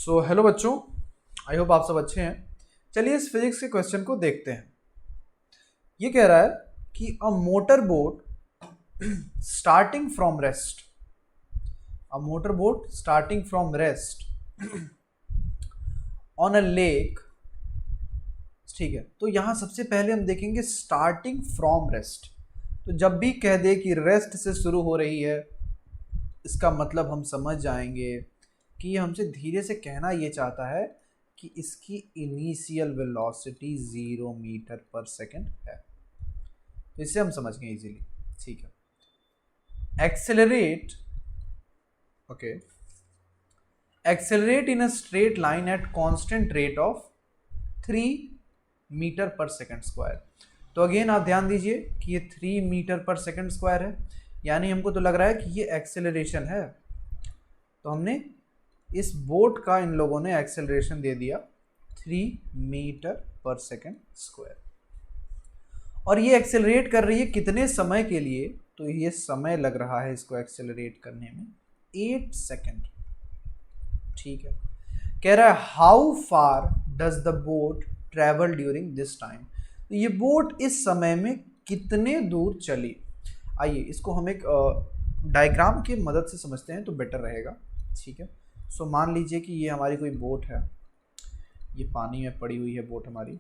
So hello बच्चों, I hope आप सब अच्छे हैं। चलिए इस फिजिक्स के क्वेश्चन को देखते हैं। ये कह रहा है कि a motor boat starting from rest, a motor boat starting from rest on a lake. ठीक है, तो यहां सबसे पहले हम देखेंगे स्टार्टिंग फ्रॉम रेस्ट। तो जब भी कह दे कि रेस्ट से शुरू हो रही है, इसका मतलब हम समझ जाएंगे कि ये हमसे धीरे से कहना ये चाहता है कि इसकी इनिशियल वेलोसिटी 0 मीटर पर सेकेंड है। तो इससे हम समझ गए इजीली। ठीक है, accelerate, okay, accelerate in a straight line at constant rate of 3 metre पर सेकेंड स्क्वायर। तो अगेन आप ध्यान दीजिए कि ये 3 मीटर पर सेकेंड स्क्वायर है, यानी हमको तो लग रहा है कि ये एक्सेलरेशन है। तो हमने इस बोट का इन लोगों ने एक्सेलरेशन दे दिया 3 मीटर पर सेकेंड स्क्वायर। और ये एक्सेलरेट कर रही है कितने समय के लिए? तो ये समय लग रहा है इसको एक्सेलरेट करने में 8 सेकेंड। ठीक है, कह रहा है how far does the boat travel during this time. तो ये बोट इस समय में कितने दूर चली। आइए इसको हम एक डायग्राम की मदद से समझते हैं तो बेटर रहेगा। ठीक है, सो मान लीजिए कि ये हमारी कोई बोट है, ये पानी में पड़ी हुई है बोट हमारी।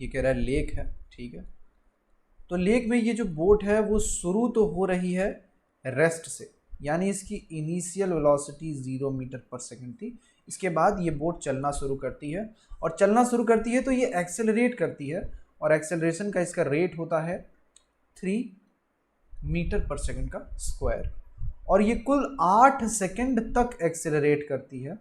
ये कह रहा है लेक है। ठीक है, तो लेक में ये जो बोट है वो शुरू तो हो रही है रेस्ट से, यानी इसकी इनिशियल वेलोसिटी 0 मीटर पर सेकेंड थी। इसके बाद ये बोट चलना शुरू करती है, और चलना शुरू करती है तो ये एक्सेलरेट करती है, और एक्सेलरेशन का इसका रेट होता है 3 मीटर पर सेकेंड का स्क्वायर, और ये कुल 8 सेकेंड तक एक्सेलरेट करती है।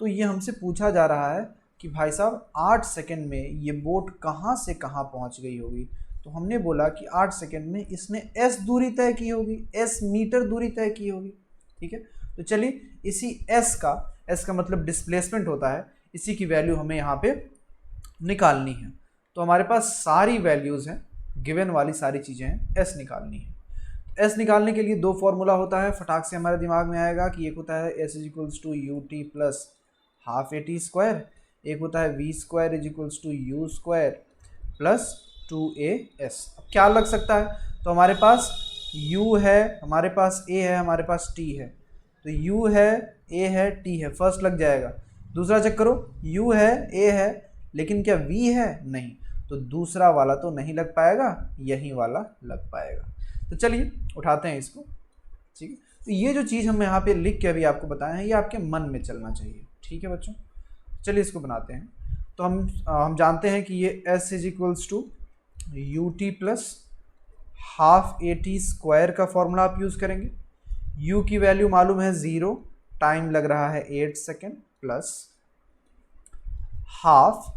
तो ये हमसे पूछा जा रहा है कि भाई साहब 8 सेकेंड में ये बोट कहाँ से कहाँ पहुँच गई होगी। तो हमने बोला कि 8 सेकेंड में इसने s दूरी तय की होगी, s मीटर दूरी तय की होगी। ठीक है, तो चलिए इसी s का मतलब डिस्प्लेसमेंट होता है, इसी की वैल्यू हमें यहाँ पे निकालनी है। तो हमारे पास सारी वैल्यूज़ हैं, गिवन वाली सारी चीज़ें हैं, s निकालनी है। एस निकालने के लिए दो फॉर्मूला होता है, फटाक से हमारे दिमाग में आएगा कि एक होता है s is equals to u t plus half a t square, एक होता है v square is equals to u square plus 2as। अब क्या लग सकता है? तो हमारे पास u है, हमारे पास a है, हमारे पास t है। तो u है, a है, t है, फर्स्ट लग जाएगा। दूसरा चेक करो, u है, a है, लेकिन क्या v है? नहीं, तो दूसरा वाला तो नहीं लग पाएगा, यही वाला लग पाएगा। तो चलिए उठाते हैं इसको। ठीक है, तो ये जो चीज़ हम यहाँ पे लिख के अभी आपको बताए हैं, ये आपके मन में चलना चाहिए। ठीक है बच्चों, चलिए इसको बनाते हैं। तो हम जानते हैं कि ये s is equals to u t plus half a t square का फॉर्मूला आप यूज़ करेंगे। u की वैल्यू मालूम है 0, टाइम लग रहा है 8 सेकेंड, प्लस हाफ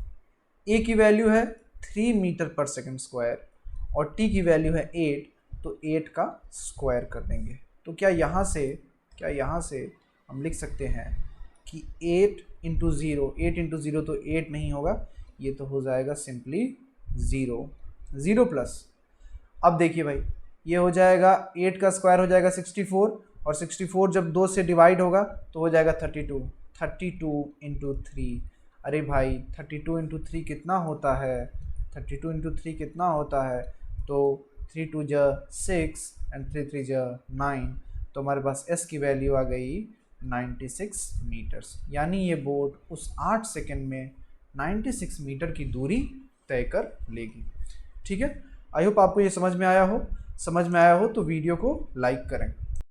a की वैल्यू है 3 मीटर पर सेकेंड स्क्वायर, और t की वैल्यू है 8, तो 8 का स्क्वायर कर देंगे। तो क्या यहाँ से हम लिख सकते हैं कि 8 इंटू 0, 8 इंटू 0 तो 8 नहीं होगा, ये तो हो जाएगा सिंपली 0 प्लस। अब देखिए भाई, ये हो जाएगा 8 का स्क्वायर हो जाएगा 64, और 64 जब 2 से डिवाइड होगा तो हो जाएगा 32 इंटू 3। अरे भाई 32 इंटू 3 कितना होता है? 32 इंटू 3 कितना होता है? तो 3 2 जा 6 एंड 3 3 जा 9। तो हमारे पास s की वैल्यू आ गई 96 मीटर्स, यानी ये बोट उस 8 सेकेंड में 96 मीटर की दूरी तय कर लेगी। ठीक है, आई होप आपको ये समझ में आया हो। तो वीडियो को लाइक करें।